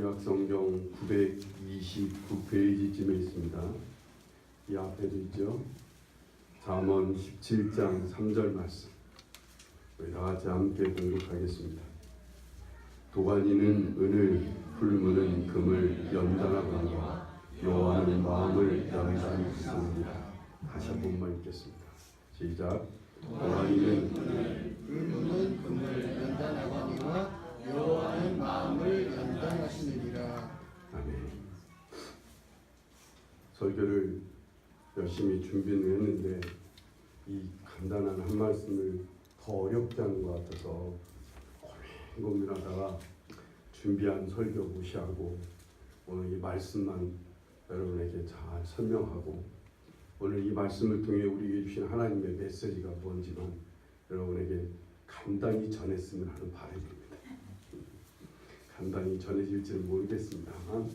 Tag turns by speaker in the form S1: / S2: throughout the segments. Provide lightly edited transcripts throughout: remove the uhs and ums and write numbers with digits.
S1: 구약성경 929페이지쯤에 있습니다. 이 앞에도 있죠. 잠언 17장 3절 말씀. 우리 다 같이 함께 공독하겠습니다. 도가니는 은을, 풀무는 금을 연단하거니와 여호와는 마음을 연단하시느니라. 다시 한 번만 읽겠습니다. 시작. 도가니는 은을,
S2: 풀무는 금을 연단하거니와 여호와는 마음을 연단하시느니라.
S1: 아멘. 설교를 열심히 준비는 했는데 이 간단한 한 말씀을 더 어렵게 하는 것 같아서 고민하다가 준비한 설교 무시하고 오늘 이 말씀만 여러분에게 잘 설명하고 오늘 이 말씀을 통해 우리에게 주신 하나님의 메시지가 뭔지만 여러분에게 간단히 전했으면 하는 바람입니다. 간단히 전해질지는 모르겠습니다만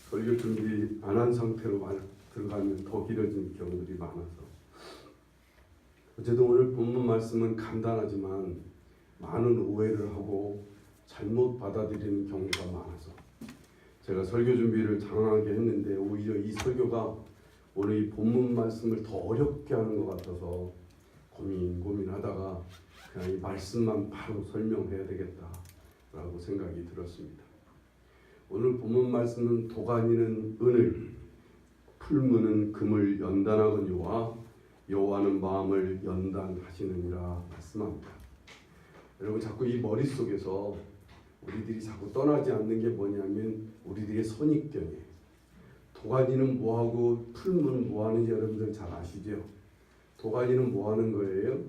S1: 설교 준비 안 한 상태로 들어가면 더 길어지는 경우들이 많아서 어쨌든 오늘 본문 말씀은 간단하지만 많은 오해를 하고 잘못 받아들이는 경우가 많아서 제가 설교 준비를 장황하게 했는데 오히려 이 설교가 오늘 이 본문 말씀을 더 어렵게 하는 것 같아서 고민하다가 그냥 이 말씀만 바로 설명해야 되겠다라고 생각이 들었습니다. 오늘 본문 말씀은 도가니는 은을, 풀무는 금을 연단하거니와 여호와는 마음을 연단하시느니라 말씀합니다. 여러분 자꾸 이 머릿속에서 우리들이 자꾸 떠나지 않는 게 뭐냐면 우리들의 선입견이에요. 도가니는 뭐하고 풀무는 뭐하는지 여러분들 잘 아시죠? 도가니는 뭐하는 거예요?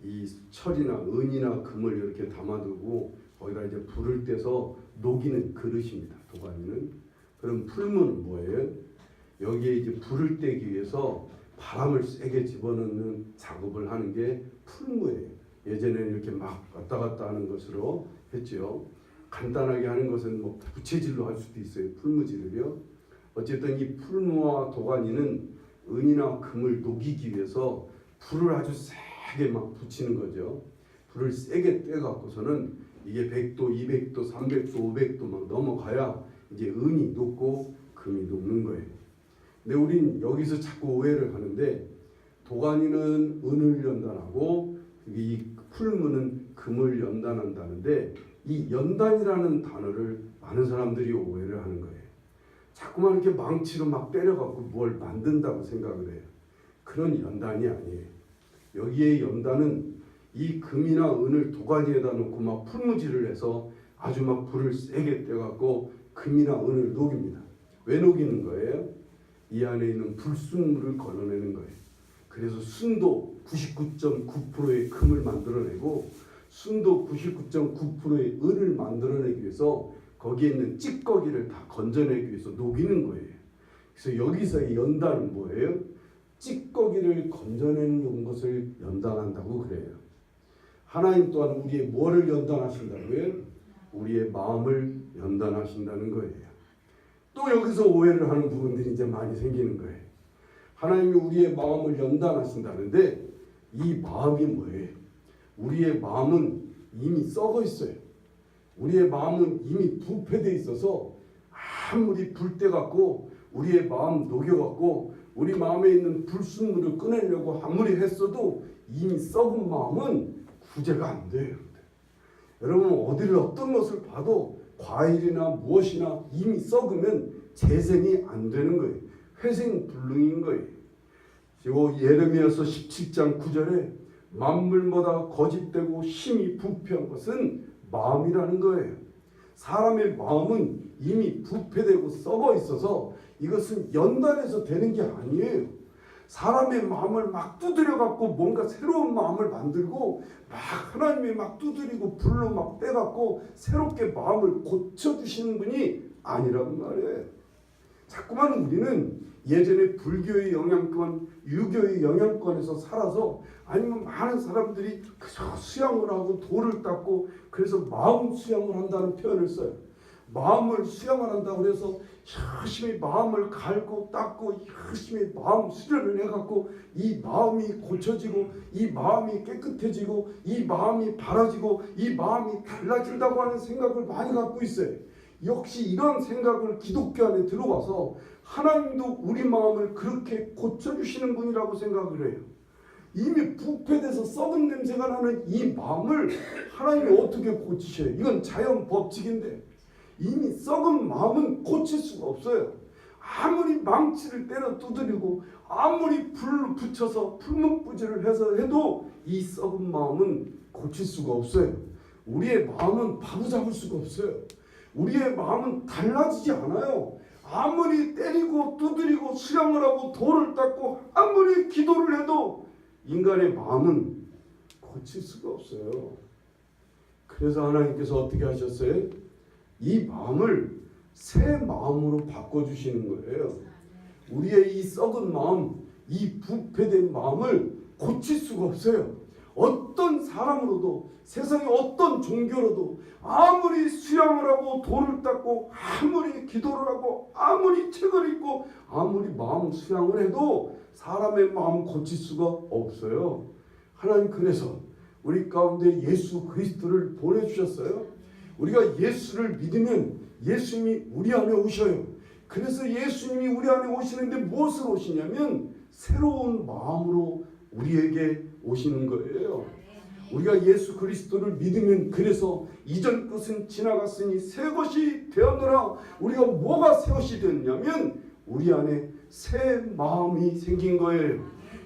S1: 이 철이나 은이나 금을 이렇게 담아두고 거기다 이제 불을 떼서 녹이는 그릇입니다. 도가니는. 그럼 풀무는 뭐예요? 여기에 이제 불을 떼기 위해서 바람을 세게 집어넣는 작업을 하는 게 풀무예요. 예전에는 이렇게 막 왔다 갔다 하는 것으로 했죠. 간단하게 하는 것은 뭐 부채질로 할 수도 있어요. 풀무질을요. 어쨌든 이 풀무와 도가니는 은이나 금을 녹이기 위해서 불을 아주 세게 막 붙이는 거죠. 불을 세게 떼갖고서는 이게 100도, 200도, 300도, 500도 막 넘어가야 이제 은이 녹고 금이 녹는 거예요. 근데 우린 여기서 자꾸 오해를 하는데 도가니는 은을 연단하고 이 풀무는 금을 연단한다는데 이 연단이라는 단어를 많은 사람들이 오해를 하는 거예요. 자꾸만 이렇게 망치로 막 때려갖고 뭘 만든다고 생각을 해요. 그런 연단이 아니에요. 여기에 연단은 이 금이나 은을 도가니에다 놓고 막 풀무질을 해서 아주 막 불을 세게 떼갖고 금이나 은을 녹입니다. 왜 녹이는 거예요? 이 안에 있는 불순물을 걸러내는 거예요. 그래서 순도 99.9%의 금을 만들어내고 순도 99.9%의 은을 만들어내기 위해서 거기에 있는 찌꺼기를 다 건져내기 위해서 녹이는 거예요. 그래서 여기서의 연단은 뭐예요? 찌꺼기를 건져내는 것을 연단한다고 그래요. 하나님 또한 우리의 뭐를 연단하신다고요? 우리의 마음을 연단하신다는 거예요. 또 여기서 오해를 하는 부분들이 이제 많이 생기는 거예요. 하나님이 우리의 마음을 연단하신다는데 이 마음이 뭐예요? 우리의 마음은 이미 썩어 있어요. 우리의 마음은 이미 부패되어 있어서 아무리 불 떼갖고 우리의 마음 녹여갖고 우리 마음에 있는 불순물을 꺼내려고 아무리 했어도 이미 썩은 마음은 구제가 안 돼요. 여러분 어디를 어떤 것을 봐도 과일이나 무엇이나 이미 썩으면 재생이 안 되는 거예요. 회생불능인 거예요. 그리고 예레미야서 17장 9절에 만물보다 거짓되고 힘이 부패한 것은 마음이라는 거예요. 사람의 마음은 이미 부패되고 썩어 있어서 이것은 연단해서 되는 게 아니에요. 사람의 마음을 막 두드려 갖고 뭔가 새로운 마음을 만들고 막 하나님이 막 두드리고 불로 막 빼갖고 새롭게 마음을 고쳐주시는 분이 아니란 말이에요. 자꾸만 우리는 예전에 불교의 영향권, 유교의 영향권에서 살아서 아니면 많은 사람들이 그저 수양을 하고 돌을 닦고 그래서 마음 수양을 한다는 표현을 써요. 마음을 수양을 한다고 해서 열심히 마음을 갈고 닦고 열심히 마음 수련을 해갖고 이 마음이 고쳐지고 이 마음이 깨끗해지고 이 마음이 바라지고 이 마음이 달라진다고 하는 생각을 많이 갖고 있어요. 역시 이런 생각을 기독교 안에 들어와서 하나님도 우리 마음을 그렇게 고쳐주시는 분이라고 생각을 해요. 이미 부패돼서 썩은 냄새가 나는 이 마음을 하나님이 어떻게 고치셔요? 이건 자연 법칙인데 이미 썩은 마음은 고칠 수가 없어요. 아무리 망치를 때려 두드리고 아무리 불을 붙여서 풀문부지를 해서 해도 이 썩은 마음은 고칠 수가 없어요. 우리의 마음은 바로잡을 수가 없어요. 우리의 마음은 달라지지 않아요. 아무리 때리고 두드리고 수양을 하고 돌을 닦고 아무리 기도를 해도 인간의 마음은 고칠 수가 없어요. 그래서 하나님께서 어떻게 하셨어요? 이 마음을 새 마음으로 바꿔주시는 거예요. 우리의 이 썩은 마음, 이 부패된 마음을 고칠 수가 없어요. 어떤 사람으로도 세상의 어떤 종교로도 아무리 수양을 하고 돌을 닦고 아무리 기도를 하고 아무리 책을 읽고 아무리 마음 수양을 해도 사람의 마음 고칠 수가 없어요. 하나님 그래서 우리 가운데 예수 그리스도를 보내주셨어요. 우리가 예수를 믿으면 예수님이 우리 안에 오셔요. 그래서 예수님이 우리 안에 오시는데 무엇을 오시냐면 새로운 마음으로 우리에게 오시는 거예요. 우리가 예수 그리스도를 믿으면 그래서 이전 것은 지나갔으니 새 것이 되었노라. 우리가 뭐가 새 것이 됐냐면 우리 안에 새 마음이 생긴 거예요.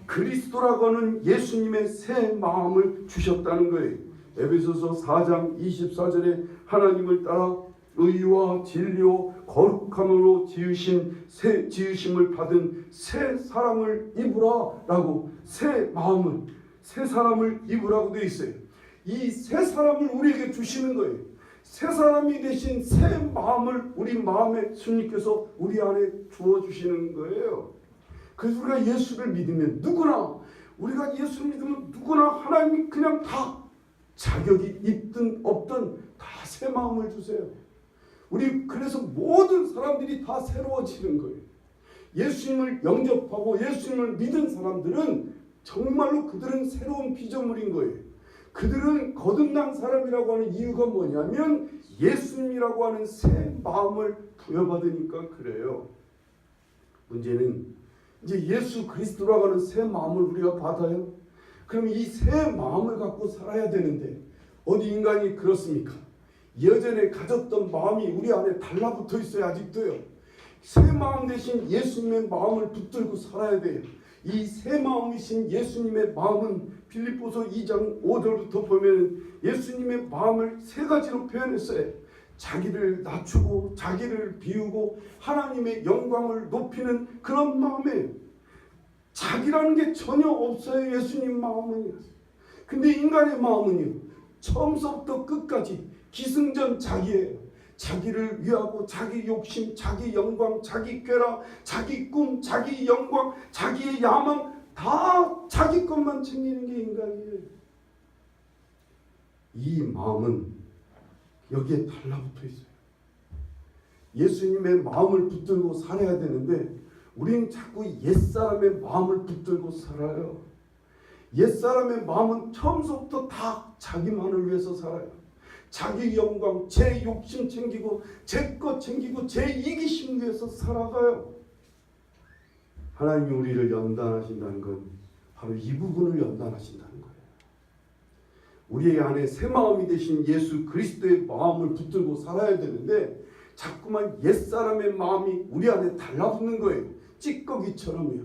S1: 그리스도라고 하는 예수님의 새 마음을 주셨다는 거예요. 에베소서 4장 24절에 하나님을 따라 의와 진리와 거룩함으로 지으심을 받은 새 사람을 입으라라고 새 마음을 새 사람을 입으라고 되어 있어요. 이 새 사람을 우리에게 주시는 거예요. 새 사람이 되신 새 마음을 우리 마음에 주님께서 우리 안에 주어 주시는 거예요. 그래서 우리가 예수를 믿으면 우리가 예수를 믿으면 누구나 하나님이 그냥 다 자격이 있든 없든 다 새 마음을 주세요. 우리 그래서 모든 사람들이 다 새로워지는 거예요. 예수님을 영접하고 예수님을 믿은 사람들은 정말로 그들은 새로운 피조물인 거예요. 그들은 거듭난 사람이라고 하는 이유가 뭐냐면 예수님이라고 하는 새 마음을 부여받으니까 그래요. 문제는 이제 예수 그리스도라고 하는 새 마음을 우리가 받아요. 그럼 이 새 마음을 갖고 살아야 되는데 어디 인간이 그렇습니까? 예전에 가졌던 마음이 우리 안에 달라붙어 있어요. 아직도요. 새 마음 대신 예수님의 마음을 붙들고 살아야 돼요. 이 새 마음이신 예수님의 마음은 빌립보서 2장 5절부터 보면 예수님의 마음을 세 가지로 표현했어요. 자기를 낮추고 자기를 비우고 하나님의 영광을 높이는 그런 마음이에요. 자기라는 게 전혀 없어요. 예수님 마음은요. 근데 인간의 마음은요. 처음부터 끝까지 기승전자기예요. 자기를 위하고 자기 욕심, 자기 영광, 자기 꾀라, 자기 꿈, 자기 영광, 자기의 야망 다 자기 것만 챙기는 게 인간이에요. 이 마음은 여기에 달라붙어 있어요. 예수님의 마음을 붙들고 살아야 되는데 우리는 자꾸 옛사람의 마음을 붙들고 살아요. 옛사람의 마음은 처음부터 다 자기만을 위해서 살아요. 자기 영광, 제 욕심 챙기고 제 것 챙기고 제 이기심 위해서 살아가요. 하나님이 우리를 연단하신다는 건 바로 이 부분을 연단하신다는 거예요. 우리 안에 새 마음이 되신 예수 그리스도의 마음을 붙들고 살아야 되는데 자꾸만 옛사람의 마음이 우리 안에 달라붙는 거예요. 찌꺼기처럼요.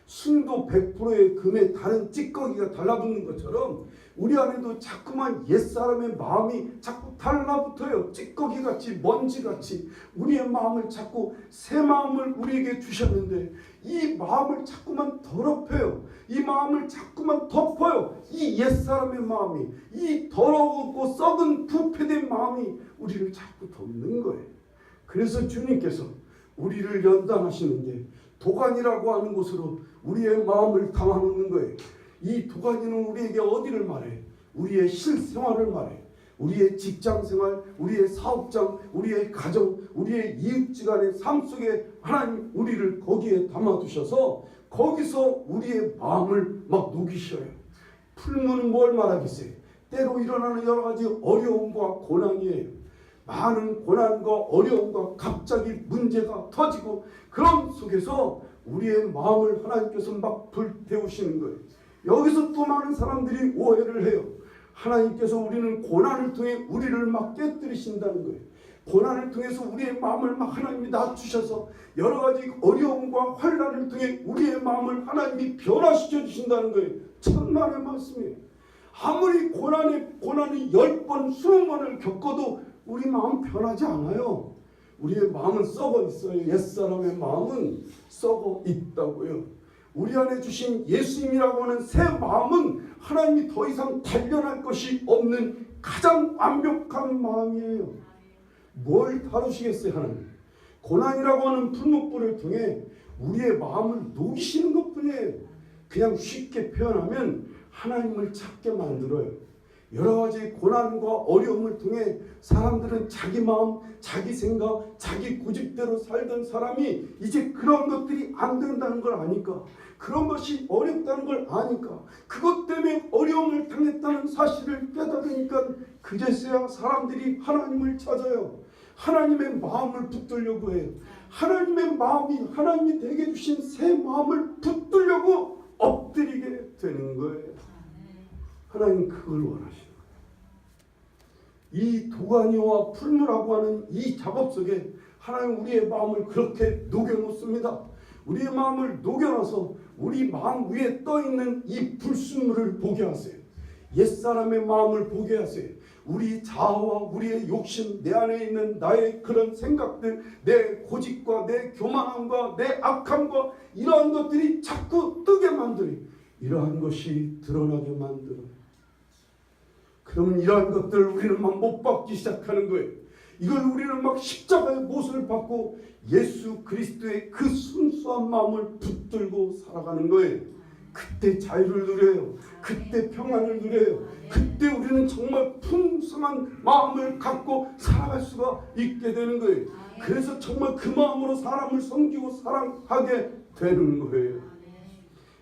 S1: 순도 100%의 금에 다른 찌꺼기가 달라붙는 것처럼 우리 안에도 자꾸만 옛사람의 마음이 자꾸 달라붙어요. 찌꺼기같이 먼지같이 우리의 마음을 자꾸 새 마음을 우리에게 주셨는데 이 마음을 자꾸만 더럽혀요. 이 마음을 자꾸만 덮어요. 이 옛사람의 마음이 이 더러웠고 썩은 부패된 마음이 우리를 자꾸 덮는 거예요. 그래서 주님께서 우리를 연단하시는데 도가니라고 하는 곳으로 우리의 마음을 담아놓는 거예요. 이 도가니는 우리에게 어디를 말해? 우리의 실생활을 말해. 우리의 직장생활, 우리의 사업장, 우리의 가정, 우리의 이웃지간의 삶 속에 하나님 우리를 거기에 담아두셔서 거기서 우리의 마음을 막 녹이셔요. 풀무는 뭘 말하겠어요? 때로 일어나는 여러 가지 어려움과 고난이에요. 많은 고난과 어려움과 갑자기 문제가 터지고 그런 속에서 우리의 마음을 하나님께서 막 불태우시는 거예요. 여기서 또 많은 사람들이 오해를 해요. 하나님께서 우리는 고난을 통해 우리를 막 깨뜨리신다는 거예요. 고난을 통해서 우리의 마음을 막 하나님이 낮추셔서 여러 가지 어려움과 환난을 통해 우리의 마음을 하나님이 변화시켜 주신다는 거예요. 천만의 말씀이에요. 아무리 고난이 10번, 20번을 겪어도 우리 마음 변하지 않아요. 우리의 마음은 썩어 있어요. 옛사람의 마음은 썩어 있다고요. 우리 안에 주신 예수님이라고 하는 새 마음은 하나님이 더 이상 단련할 것이 없는 가장 완벽한 마음이에요. 뭘 다루시겠어요, 하나님? 고난이라고 하는 풀무불을 통해 우리의 마음을 녹이시는 것뿐이에요. 그냥 쉽게 표현하면 하나님을 찾게 만들어요. 여러 가지 고난과 어려움을 통해 사람들은 자기 마음, 자기 생각, 자기 고집대로 살던 사람이 이제 그런 것들이 안 된다는 걸 아니까, 그런 것이 어렵다는 걸 아니까, 그것 때문에 어려움을 당했다는 사실을 깨달으니까 그제서야 사람들이 하나님을 찾아요. 하나님의 마음을 붙들려고 해요. 하나님의 마음이 하나님이 되게 주신 새 마음을 붙들려고 엎드리게 되는 거예요. 하나님 그걸 원하시는 거예요. 이 도가니와 풀무라고 하는 이 작업 속에 하나님 우리의 마음을 그렇게 녹여놓습니다. 우리의 마음을 녹여놔서 우리 마음 위에 떠있는 이 불순물을 보게 하세요. 옛사람의 마음을 보게 하세요. 우리 자아와 우리의 욕심, 내 안에 있는 나의 그런 생각들, 내 고집과 내 교만함과 내 악함과 이러한 것들이 자꾸 뜨게 만들어요. 이러한 것이 드러나게 만들어요. 그러면 이러한 것들을 우리는 막 못 받기 시작하는 거예요. 이걸 우리는 막 십자가의 못을 받고 예수 그리스도의 그 순수한 마음을 붙들고 살아가는 거예요. 그때 자유를 누려요. 그때 평안을 누려요. 그때 우리는 정말 풍성한 마음을 갖고 살아갈 수가 있게 되는 거예요. 그래서 정말 그 마음으로 사람을 섬기고 사랑하게 되는 거예요.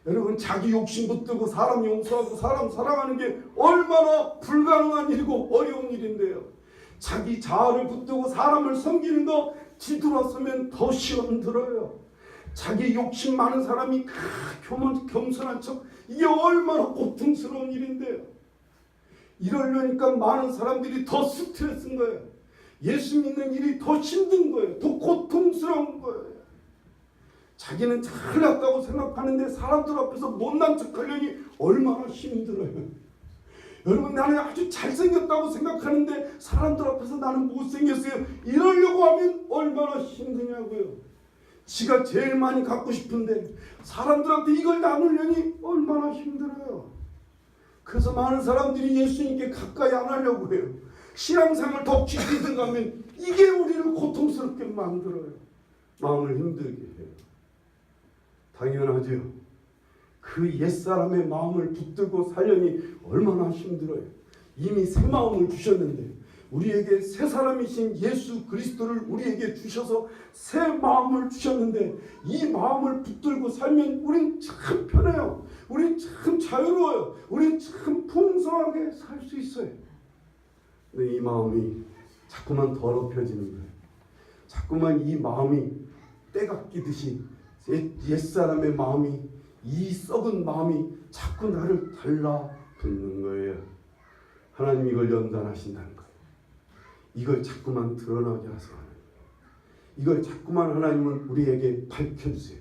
S1: 여러분, 자기 욕심 붙들고 사람 용서하고 사람 사랑하는 게 얼마나 불가능한 일이고 어려운 일인데요. 자기 자아를 붙들고 사람을 섬기는 거 뒤돌아서면 더 시험 들어요. 자기 욕심 많은 사람이 겸손한 척, 이게 얼마나 고통스러운 일인데요. 이러려니까 많은 사람들이 더 스트레스인 거예요. 예수 믿는 일이 더 힘든 거예요. 더 고통스러운 거예요. 자기는 잘났다고 생각하는데 사람들 앞에서 못난 척 하려니 얼마나 힘들어요. 여러분, 나는 아주 잘생겼다고 생각하는데 사람들 앞에서 나는 못생겼어요. 이러려고 하면 얼마나 힘드냐고요. 지가 제일 많이 갖고 싶은데 사람들한테 이걸 나누려니 얼마나 힘들어요. 그래서 많은 사람들이 예수님께 가까이 안 하려고 해요. 신앙생활 더 깊이 들어가면 이게 우리를 고통스럽게 만들어요. 마음을 힘들게 해요. 당연하죠. 그 옛사람의 마음을 붙들고 살려니 얼마나 힘들어요. 이미 새 마음을 주셨는데, 우리에게 새 사람이신 예수 그리스도를 우리에게 주셔서 새 마음을 주셨는데, 이 마음을 붙들고 살면 우린 참 편해요. 우린 참 자유로워요. 우린 참 풍성하게 살 수 있어요. 근데 이 마음이 자꾸만 더럽혀지는 거예요. 자꾸만 이 마음이 때가 끼듯이 옛사람의 마음이, 이 썩은 마음이 자꾸 나를 달라붙는 거예요. 하나님 이걸 연단하신다는 거예요. 이걸 자꾸만 드러나게 하세요. 이걸 자꾸만 하나님은 우리에게 밝혀주세요.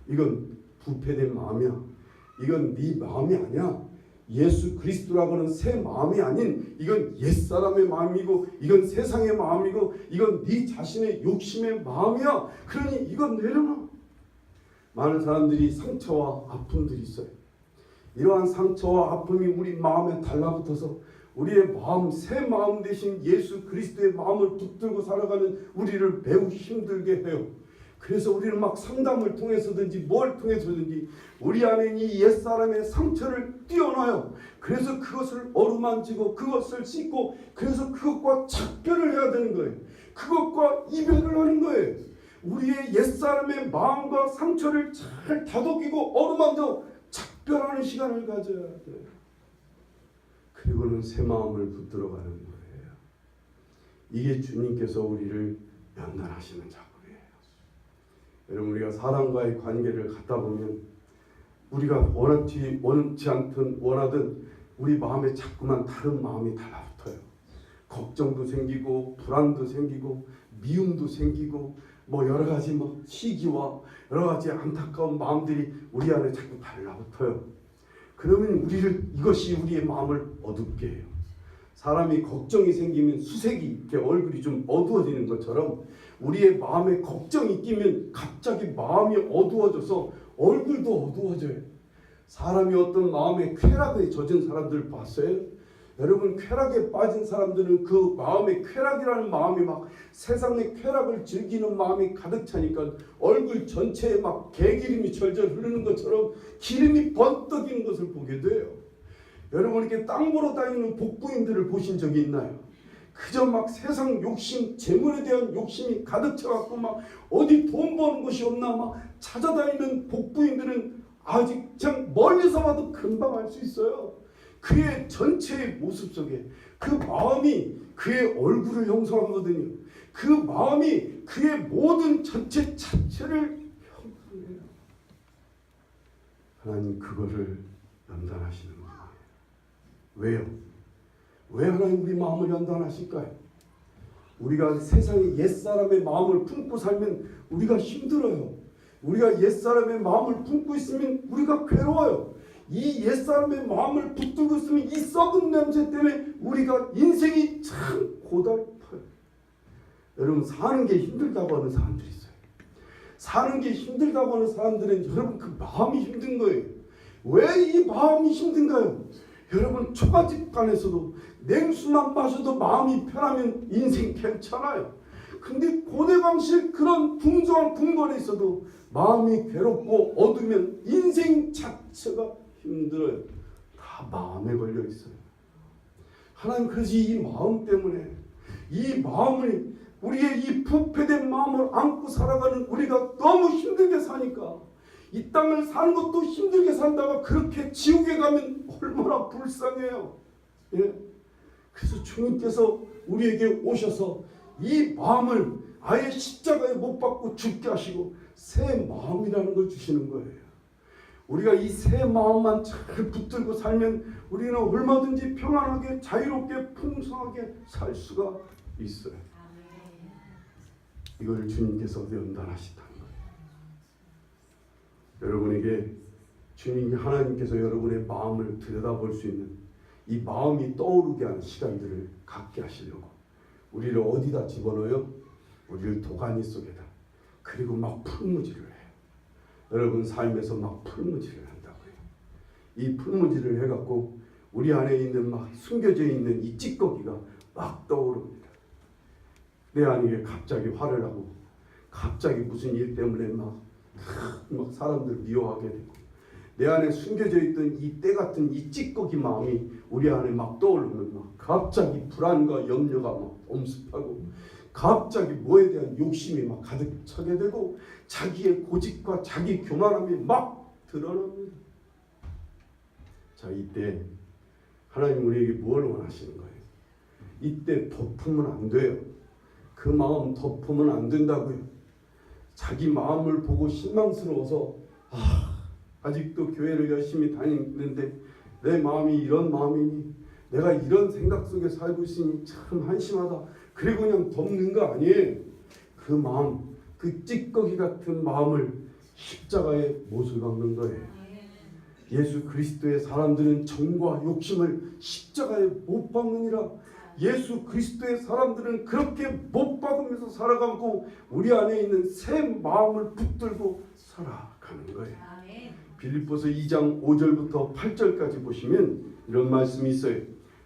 S1: 이건 부패된 마음이야. 이건 네 마음이 아니야. 예수 그리스도라고 하는 새 마음이 아닌 이건 옛사람의 마음이고, 이건 세상의 마음이고, 이건 네 자신의 욕심의 마음이야. 그러니 이건 내려놔. 많은 사람들이 상처와 아픔들이 있어요. 이러한 상처와 아픔이 우리 마음에 달라붙어서 우리의 마음, 새 마음 대신 예수 그리스도의 마음을 붙들고 살아가는 우리를 매우 힘들게 해요. 그래서 우리는 막 상담을 통해서든지 뭘 통해서든지 우리 안에 이 옛사람의 상처를 띄어놔요. 그래서 그것을 어루만지고 그것을 씻고, 그래서 그것과 작별을 해야 되는 거예요. 그것과 이별을 하는 거예요. 우리의 옛사람의 마음과 상처를 잘 다독이고 어루만져 작별하는 시간을 가져야 돼요. 그리고는 새 마음을 붙들어 가는 거예요. 이게 주님께서 우리를 연단하시는 작업이에요. 여러분, 우리가 사람과의 관계를 갖다 보면 우리가 원치 않든 원하든 우리 마음에 자꾸만 다른 마음이 달라붙어요. 걱정도 생기고 불안도 생기고 미움도 생기고 뭐 여러 가지 뭐 시기와 여러 가지 안타까운 마음들이 우리 안에 자꾸 달라붙어요. 그러면 이것이 우리의 마음을 어둡게 해요. 사람이 걱정이 생기면 수색이 이렇게 얼굴이 좀 어두워지는 것처럼 우리의 마음에 걱정이 끼면 갑자기 마음이 어두워져서 얼굴도 어두워져요. 사람이 어떤 마음의 쾌락에 젖은 사람들 봤어요? 여러분, 쾌락에 빠진 사람들은 그 마음의 쾌락이라는 마음이 막 세상의 쾌락을 즐기는 마음이 가득 차니까 얼굴 전체에 막 개기름이 절절 흐르는 것처럼 기름이 번뜩이는 것을 보게 돼요. 여러분, 이렇게 땅 보러 다니는 복부인들을 보신 적이 있나요? 그저 막 세상 욕심, 재물에 대한 욕심이 가득 차갖고 막 어디 돈 버는 것이 없나 막 찾아다니는 복부인들은 아직 그냥 멀리서 봐도 금방 알 수 있어요. 그의 전체의 모습 속에 그 마음이 그의 얼굴을 형성하거든요. 그 마음이 그의 모든 전체 자체를 형성해요. 하나님 그거를 연단하시는 거예요. 왜요? 왜 하나님 우리 마음을 연단하실까요? 우리가 세상의 옛사람의 마음을 품고 살면 우리가 힘들어요. 우리가 옛사람의 마음을 품고 있으면 우리가 괴로워요. 이 옛사람의 마음을 붙들고 있으면 이 썩은 냄새 때문에 우리가 인생이 참 고달파요. 여러분, 사는 게 힘들다고 하는 사람들이 있어요. 사는 게 힘들다고 하는 사람들은 여러분 그 마음이 힘든 거예요. 왜 이 마음이 힘든가요? 여러분, 초가집 간에서도 냉수만 마셔도 마음이 편하면 인생 괜찮아요. 근데 고대방식 그런 풍성한 궁궐에 있어도 마음이 괴롭고 어두면 인생 자체가 힘들어요. 다 마음에 걸려 있어요. 하나님 그래서 이 마음 때문에 이 마음을 우리의 이 부패된 마음을 안고 살아가는 우리가 너무 힘들게 사니까 이 땅을 사는 것도 힘들게 산다가 그렇게 지옥에 가면 얼마나 불쌍해요. 예? 그래서 주님께서 우리에게 오셔서 이 마음을 아예 십자가에 못 박고 죽게 하시고 새 마음이라는 걸 주시는 거예요. 우리가 이 새 마음만 잘 붙들고 살면 우리는 얼마든지 평안하게 자유롭게 풍성하게 살 수가 있어요. 이걸 주님께서 연단하시다는 거예요. 여러분에게 주님이 하나님께서 여러분의 마음을 들여다볼 수 있는 이 마음이 떠오르게 하는 시간들을 갖게 하시려고 우리를 어디다 집어넣어요? 우리를 도가니 속에다. 그리고 막 풀무질을 해요. 여러분 삶에서 막 풀무질을 한다고요. 이 풀무질을 해갖고 우리 안에 있는 막 숨겨져 있는 이 찌꺼기가 막 떠오릅니다. 내 안에 갑자기 화를 나고 갑자기 무슨 일 때문에 막 사람들 미워하게 되고 내 안에 숨겨져 있던 이 때 같은 이 찌꺼기 마음이 우리 안에 막 떠오르면 막 갑자기 불안과 염려가 막 엄습하고 갑자기 뭐에 대한 욕심이 막 가득 차게 되고 자기의 고집과 자기 교만함이 막 드러납니다. 자, 이때 하나님 우리에게 뭘 원하시는 거예요? 이때 덮으면 안 돼요. 그 마음 덮으면 안 된다고요. 자기 마음을 보고 실망스러워서 아직도 교회를 열심히 다니는데 내 마음이 이런 마음이니 내가 이런 생각 속에 살고 있으니 참 한심하다. 그리고 그냥 덮는 거 아니에요. 그 마음, 그 찌꺼기 같은 마음을 십자가에 못을 박는 거예요. 예수 그리스도의 사람들은 정과 욕심을 십자가에 못 박느니라. 예수 그리스도의 사람들은 그렇게 못 박으면서 살아가고 우리 안에 있는 새 마음을 붙들고 살아가는 거예요. 빌립보서 2장 5절부터 8절까지 보시면 이런 말씀이 있어요.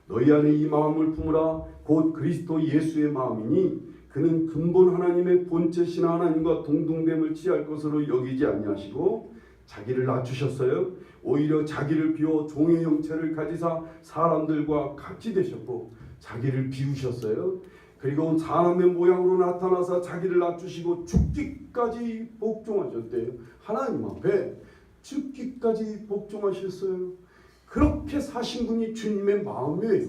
S1: 너희 안에 이 마음을 품으라. 곧 그리스도 예수의 마음이니 그는 근본 하나님의 본체신 하나님과 동등됨을 취할 것으로 여기지 아니하시고 자기를 낮추셨어요. 오히려 자기를 비워 종의 형체를 가지사 사람들과 같이 되셨고 자기를 비우셨어요. 그리고 사람의 모양으로 나타나사 자기를 낮추시고 죽기까지 복종하셨대요. 하나님 앞에 죽기까지 복종하셨어요. 그렇게 사신 분이 주님의 마음이에요.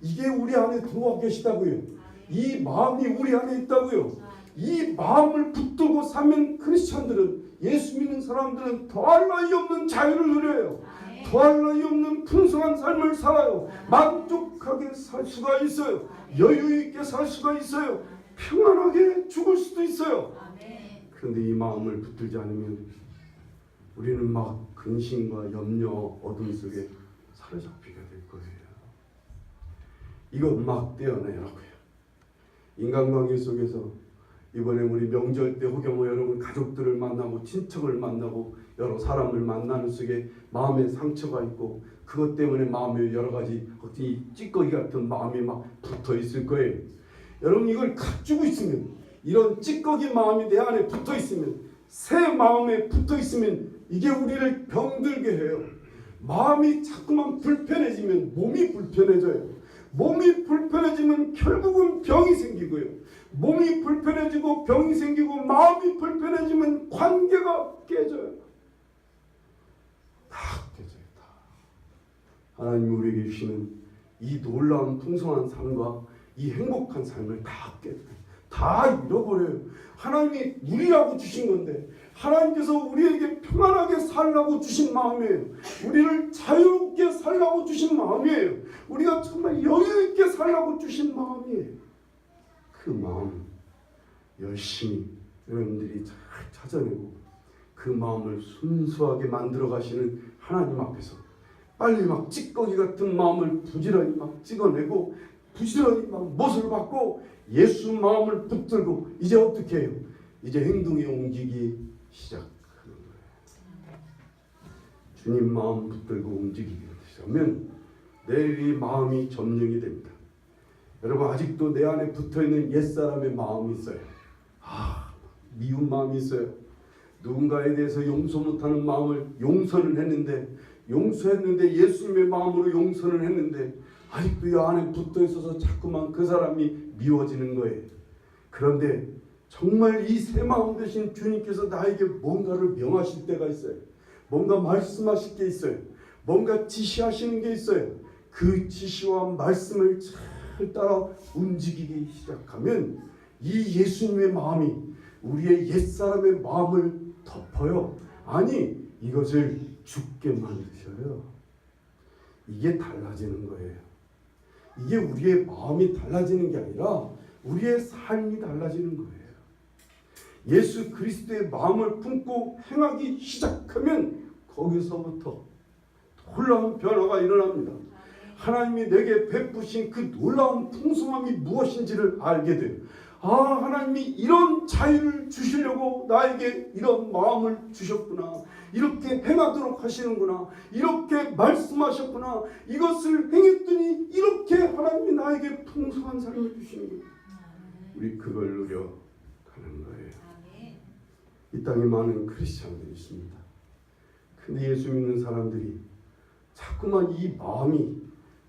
S1: 이게 우리 안에 들어와 계시다고요. 이 마음이 우리 안에 있다고요. 이 마음을 붙들고 사면 크리스찬들은, 예수 믿는 사람들은 더할 나위 없는 자유를 누려요. 더할 나위 없는 풍성한 삶을 살아요. 만족하게 살 수가 있어요. 여유 있게 살 수가 있어요. 평안하게 죽을 수도 있어요. 그런데 이 마음을 붙들지 않으면 우리는 막 근심과 염려, 어둠 속에 사로잡히게 될 거예요. 이거 막 떼어내라고요. 인간관계 속에서 이번에 우리 명절 때 혹여 여러분 가족들을 만나고 친척을 만나고 여러 사람을 만나는 속에 마음에 상처가 있고 그것 때문에 마음에 여러 가지 이 찌꺼기 같은 마음이 막 붙어 있을 거예요. 여러분 이걸 가지고 있으면, 이런 찌꺼기 마음이 내 안에 붙어 있으면, 새 마음에 붙어 있으면 이게 우리를 병들게 해요. 마음이 자꾸만 불편해지면 몸이 불편해져요. 몸이 불편해지면 결국은 병이 생기고요. 몸이 불편해지고 병이 생기고 마음이 불편해지면 관계가 깨져요. 다 깨져요. 다. 하나님이 우리에게 주시는 이 놀라운 풍성한 삶과 이 행복한 삶을 다 깨져요. 다 잃어버려요. 하나님이 우리라고 주신 건데, 하나님께서 우리에게 평안하게 살라고 주신 마음이에요. 우리를 자유롭게 살라고 주신 마음이에요. 우리가 정말 여유 있게 살라고 주신 마음이에요. 그 마음 열심히 여러분들이 잘 찾아내고 그 마음을 순수하게 만들어 가시는 하나님 앞에서 빨리 막 찌꺼기 같은 마음을 부지런히 막 찍어내고 부지런히 막 못을 받고 예수 마음을 붙들고 이제 어떻게 해요? 이제 행동에 옮기기 시작하는 거예요. 주님 마음 붙들고 움직이기 시작하면 내 마음이 점령이 됩니다. 여러분 아직도 내 안에 붙어있는 옛사람의 마음이 있어요. 미운 마음이 있어요. 누군가에 대해서 용서 못하는 마음을 용서를 했는데, 용서했는데 예수님의 마음으로 용서를 했는데 아직도 이 안에 붙어있어서 자꾸만 그 사람이 미워지는 거예요. 그런데 정말 이 새 마음 되신 주님께서 나에게 뭔가를 명하실 때가 있어요. 뭔가 말씀하실 게 있어요. 뭔가 지시하시는 게 있어요. 그 지시와 말씀을 잘 따라 움직이기 시작하면 이 예수님의 마음이 우리의 옛사람의 마음을 덮어요. 아니, 이것을 죽게 만드셔요. 이게 달라지는 거예요. 이게 우리의 마음이 달라지는 게 아니라 우리의 삶이 달라지는 거예요. 예수 그리스도의 마음을 품고 행하기 시작하면 거기서부터 놀라운 변화가 일어납니다. 하나님이 내게 베푸신 그 놀라운 풍성함이 무엇인지를 알게 돼요. 하나님이 이런 자유를 주시려고 나에게 이런 마음을 주셨구나. 이렇게 행하도록 하시는구나. 이렇게 말씀하셨구나. 이것을 행했더니 이렇게 하나님이 나에게 풍성한 삶을 주시는 거예요. 우리 그걸 누려가는 거예요. 이 땅에 많은 크리스찬들이 있습니다. 근데 예수 믿는 사람들이 자꾸만 이 마음이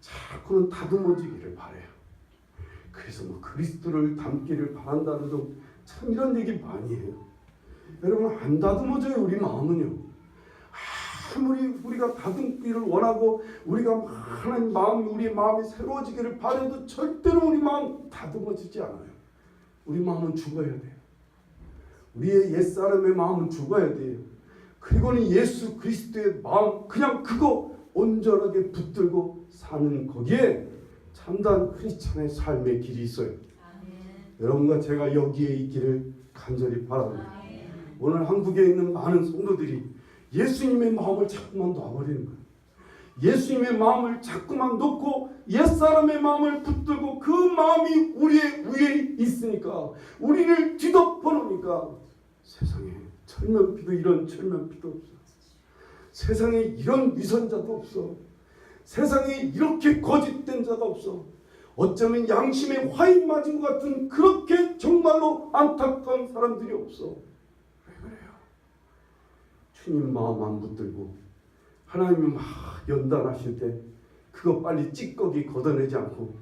S1: 자꾸만 다듬어지기를 바래요. 그래서 그리스도를 닮기를 바란다는 등 참 이런 얘기 많이 해요. 여러분 안 다듬어져요. 우리 마음은요. 아무리 우리가 다듬기를 원하고 우리가 하나님 마음, 우리의 마음이 새로워지기를 바라도 절대로 우리 마음 다듬어지지 않아요. 우리 마음은 죽어야 돼요. 우리의 옛사람의 마음은 죽어야 돼요. 그리고는 예수 그리스도의 마음, 그냥 그거 온전하게 붙들고 사는 거기에 참다운 크리스찬의 삶의 길이 있어요. 여러분과 제가 여기에 있기를 간절히 바랍니다. 오늘 한국에 있는 많은 성도들이 예수님의 마음을 자꾸만 놔버리는 거예요. 예수님의 마음을 자꾸만 놓고 옛사람의 마음을 붙들고 그 마음이 우리의 위에 있으니까, 우리를 뒤덮어 놓으니까 세상에 철면피도 이런 철면피도 없어. 세상에 이런 위선자도 없어. 세상에 이렇게 거짓된 자가 없어. 어쩌면 양심에 화인 맞은 것 같은 그렇게 정말로 안타까운 사람들이 없어. 왜 그래요? 주님 마음 안 붙들고 하나님이 막 연단하실 때 그거 빨리 찌꺼기 걷어내지 않고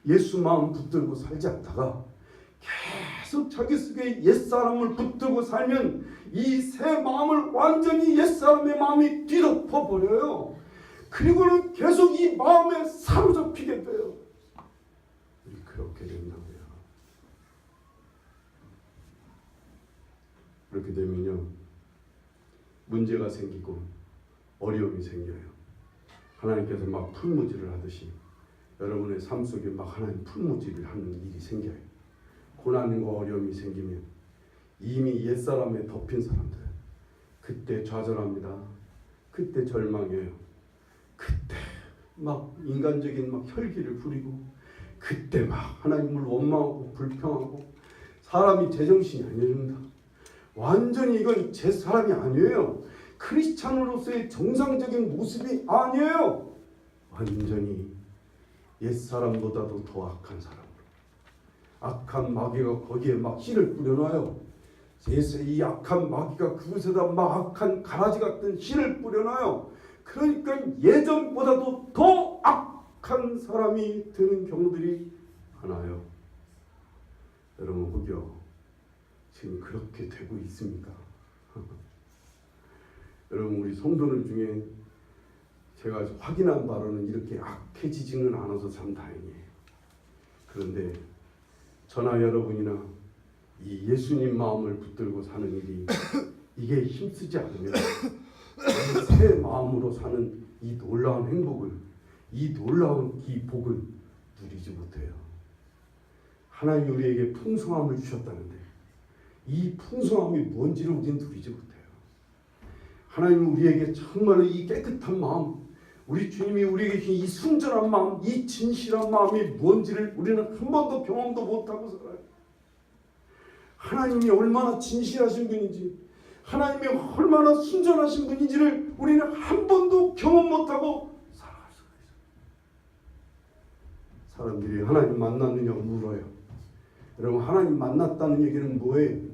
S1: 예수 마음 붙들고 살지 않다가 계속 자기 속에 옛사람을 붙들고 살면 이 새 마음을 완전히 옛사람의 마음이 뒤덮어버려요. 그리고는 계속 이 마음에 사로잡히게 돼요. 우리 그렇게 된다고요. 그렇게 되면요, 문제가 생기고 어려움이 생겨요. 하나님께서 막 풀무질을 하듯이 여러분의 삶 속에 막 하나님 풀무질을 하는 일이 생겨요. 고난과 어려움이 생기면 이미 옛사람에 덮인 사람들, 그때 좌절합니다. 그때 절망해요. 그때 막 인간적인 막 혈기를 부리고, 그때 막 하나님을 원망하고 불평하고, 사람이 제정신이 아닙니다. 완전히 이건 제 사람이 아니에요. 크리스찬으로서의 정상적인 모습이 아니에요. 완전히 옛사람보다도 더 악한 사람으로, 악한 마귀가 거기에 막 씨를 뿌려놔요. 이 악한 마귀가 그곳에다 막 악한 가라지 같은 씨를 뿌려놔요. 그러니까 예전보다도 더 악한 사람이 되는 경우들이 많아요. 여러분, 혹여 지금 그렇게 되고 있습니까? 여러분, 우리 성도들 중에 제가 확인한 바로는 이렇게 악해지지는 않아서 참 다행이에요. 그런데 저나 여러분이나 이 예수님 마음을 붙들고 사는 일이 이게 힘쓰지 않으면 새 마음으로 사는 이 놀라운 행복을, 이 놀라운 이 복을 누리지 못해요. 하나님이 우리에게 풍성함을 주셨다는데 이 풍성함이 뭔지를 우리는 누리지 못해요. 하나님은 우리에게 정말로 이 깨끗한 마음, 우리 주님이 우리에게 주신 이 순전한 마음, 이 진실한 마음이 뭔지를 우리는 한 번도 경험도 못하고 살아요. 하나님이 얼마나 진실하신 분인지, 하나님이 얼마나 순전하신 분인지를 우리는 한 번도 경험 못하고 살아갈 수가 있어요. 사람들이 하나님 만났느냐고 물어요. 여러분, 하나님 만났다는 얘기는 뭐예요?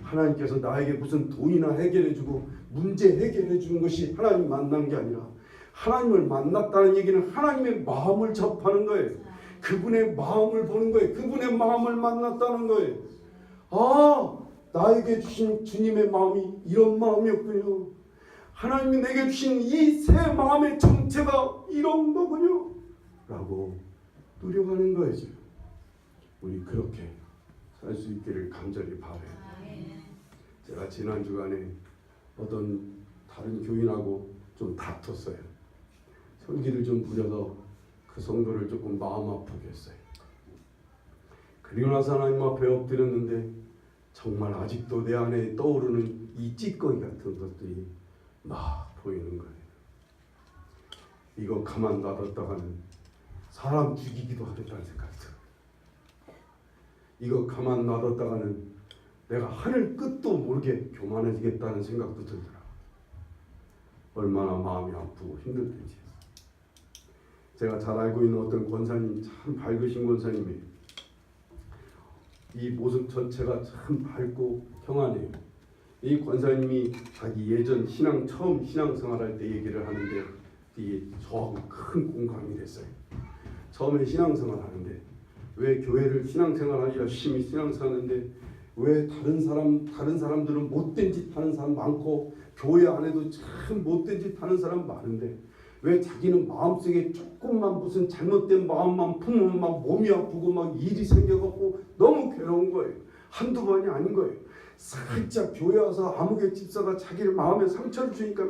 S1: 하나님께서 나에게 무슨 돈이나 해결해주고 문제 해결해주는 것이 하나님 만난 게 아니라, 하나님을 만났다는 얘기는 하나님의 마음을 접하는 거예요. 그분의 마음을 보는 거예요. 그분의 마음을 만났다는 거예요. 아, 나에게 주신 주님의 마음이 이런 마음이었군요. 하나님이 내게 주신 이 새 마음의 정체가 이런 거군요. 라고 누려가는 거예요. 우리 그렇게 살 수 있기를 간절히 바라요. 제가 지난 주간에 어떤 다른 교인하고 좀 다퉜어요. 설기를 좀 부려서 그 성도를 조금 마음 아프게 했어요. 그리고 나서 하나님 앞에 엎드렸는데 정말 아직도 내 안에 떠오르는 이 찌꺼기 같은 것들이 막 보이는 거예요. 이거 가만 놔뒀다가는 사람 죽이기도 하겠다는 생각이 들어요. 이거 가만 놔뒀다가는 내가 하늘 끝도 모르게 교만해지겠다는 생각도 들더라. 얼마나 마음이 아프고 힘들든지. 제가 잘 알고 있는 어떤 권사님, 참 밝으신 권사님이에요. 이 모습 전체가 참 밝고 평안해요. 이 권사님이 자기 예전 처음 신앙생활할 때 얘기를 하는데 이게 저하고 큰 공감이 됐어요. 처음에 신앙생활하는데 왜 교회를 신앙생활하기 열심히 신앙생활하는데 왜 다른 사람들은 못된 짓 하는 사람 많고 교회 안에도 참 못된 짓 하는 사람 많은데 왜 자기는 마음속에 조금만 무슨 잘못된 마음만 품으면 막 몸이 아프고 막 일이 생겨갖고 너무 괴로운 거예요. 한두 번이 아닌 거예요. 살짝 교회 와서 아무개 집사가 자기를 마음에 상처를 주니까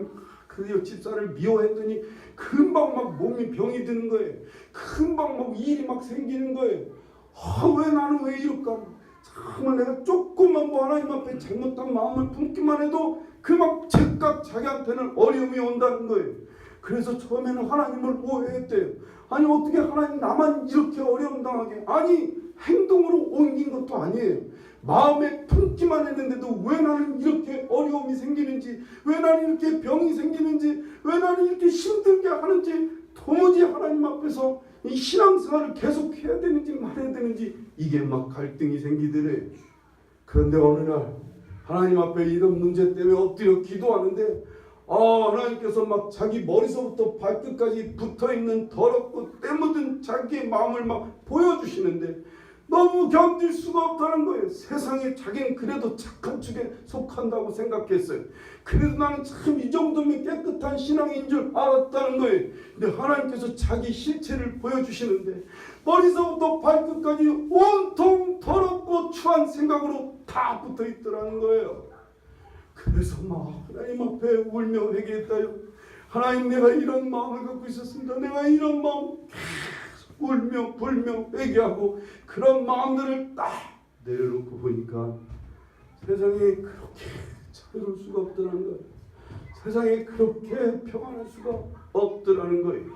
S1: 그 집사를 미워했더니 금방 막 몸이 병이 드는 거예요. 금방 막 일이 막 생기는 거예요. 왜 나는 왜 이럴까? 정말 내가 조금만 뭐 하나님 앞에 잘못한 마음을 품기만 해도 그 막 즉각 자기한테는 어려움이 온다는 거예요. 그래서 처음에는 하나님을 오해했대요. 아니 어떻게 하나님 나만 이렇게 어려움 당하게? 아니 행동으로 옮긴 것도 아니에요. 마음에 품기만 했는데도 왜 나는 이렇게 어려움이 생기는지, 왜 나는 이렇게 병이 생기는지, 왜 나는 이렇게 힘들게 하는지 도무지 하나님 앞에서 이 신앙생활을 계속 해야 되는지 말아야 되는지 이게 막 갈등이 생기더래요. 그런데 어느 날 하나님 앞에 이런 문제 때문에 엎드려 기도하는데 하나님께서 막 자기 머리서부터 발끝까지 붙어있는 더럽고 때 묻은 자기의 마음을 막 보여주시는데 너무 견딜 수가 없다는 거예요. 세상에 자기는 그래도 착한 축에 속한다고 생각했어요. 그래도 나는 참 이 정도면 깨끗한 신앙인 줄 알았다는 거예요. 근데 하나님께서 자기 실체를 보여주시는데 머리서부터 발끝까지 온통 더럽고 추한 생각으로 다 붙어있더라는 거예요. 그래서 막 하나님 앞에 울며 회개했다요. 하나님, 내가 이런 마음을 갖고 있었습니다. 내가 이런 마음 계속 울며 불며 회개하고 그런 마음들을 딱 내려놓고 보니까 세상에 그렇게 자유로울 수가 없더라는 거예요. 세상에 그렇게 평안할 수가 없더라는 거예요.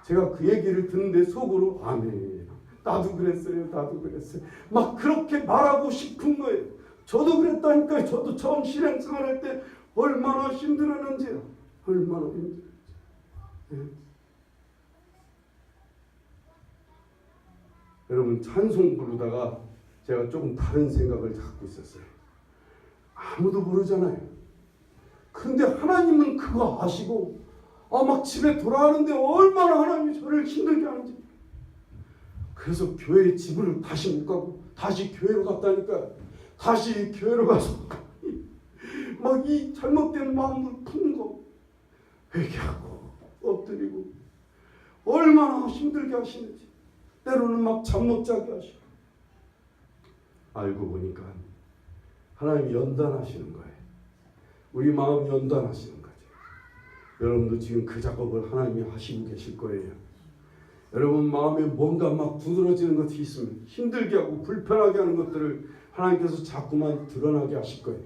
S1: 제가 그 얘기를 듣는데 속으로 아멘, 나도 그랬어요, 나도 그랬어요, 막 그렇게 말하고 싶은 거예요. 저도 그랬다니까요. 저도 처음 신앙생활할 때 얼마나 힘들었는지요. 얼마나 힘들었지. 예. 여러분, 찬송 부르다가 제가 조금 다른 생각을 갖고 있었어요. 아무도 모르잖아요. 근데 하나님은 그거 아시고 막 집에 돌아가는데 얼마나 하나님이 저를 힘들게 하는지. 그래서 교회 집을 다시 못 가고 다시 교회로 갔다니까요. 다시 교회로 가서 막 이 잘못된 마음을 푸는 거 회개하고 엎드리고 얼마나 힘들게 하시는지. 때로는 막 잠 못 자게 하시고. 알고 보니까 하나님이 연단하시는 거예요. 우리 마음 연단하시는 거죠. 여러분도 지금 그 작업을 하나님이 하시고 계실 거예요. 여러분 마음에 뭔가 막 두드러지는 것이 있으면 힘들게 하고 불편하게 하는 것들을 하나님께서 자꾸만 드러나게 하실 거예요.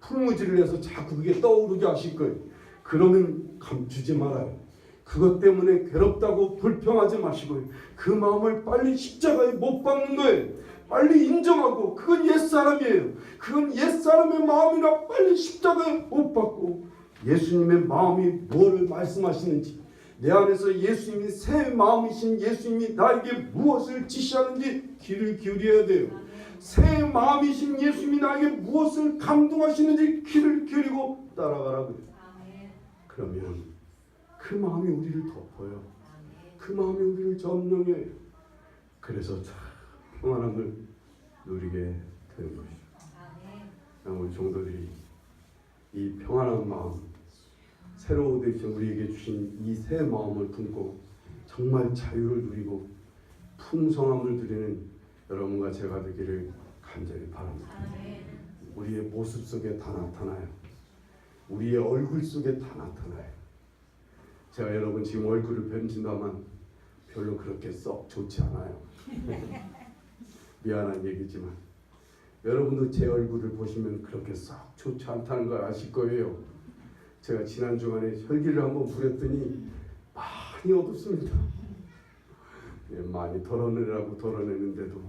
S1: 풀무질을 해서 자꾸 그게 떠오르게 하실 거예요. 그러면 감추지 말아요. 그것 때문에 괴롭다고 불평하지 마시고요. 그 마음을 빨리 십자가에 못 박는 거예요. 빨리 인정하고 그건 옛사람이에요. 그건 옛사람의 마음이라 빨리 십자가에 못 박고 예수님의 마음이 무엇을 말씀하시는지, 내 안에서 예수님이 새 마음이신 예수님이 나에게 무엇을 지시하는지 귀를 기울여야 돼요. 새 마음이신 예수님이 나에게 무엇을 감동하시는지 귀를 기울이고 따라가라고요. 그러면 그 마음이 우리를 덮어요. 그 마음이 우리를 점령해요. 그래서 참 평안함을 누리게 되는 것이죠. 우리 종도들이 이 평안한 마음, 새로 되신 우리에게 주신 이 새 마음을 품고 정말 자유를 누리고 풍성함을 누리는 여러분과 제가 되기를 간절히 바랍니다. 우리의 모습 속에 다 나타나요. 우리의 얼굴 속에 다 나타나요. 제가 여러분 지금 얼굴을 뱀진다만 별로 그렇게 썩 좋지 않아요. 미안한 얘기지만 여러분도 제 얼굴을 보시면 그렇게 썩 좋지 않다는 걸 아실 거예요. 제가 지난 주간에 혈기를 한번 부렸더니 많이 어둡습니다. 많이 덜어내라고 덜어내는데도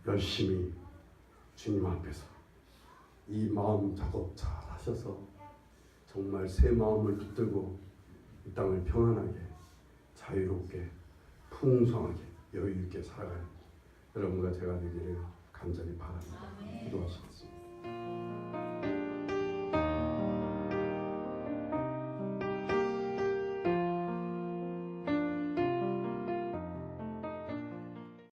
S1: 열심히 주님 앞에서 이 마음 작업 잘 하셔서 정말 새 마음을 붙들고 이 땅을 평안하게, 자유롭게, 풍성하게, 여유 있게 살아가는 여러분과 제가 되기를 간절히 바랍니다. 기도하시겠습니다.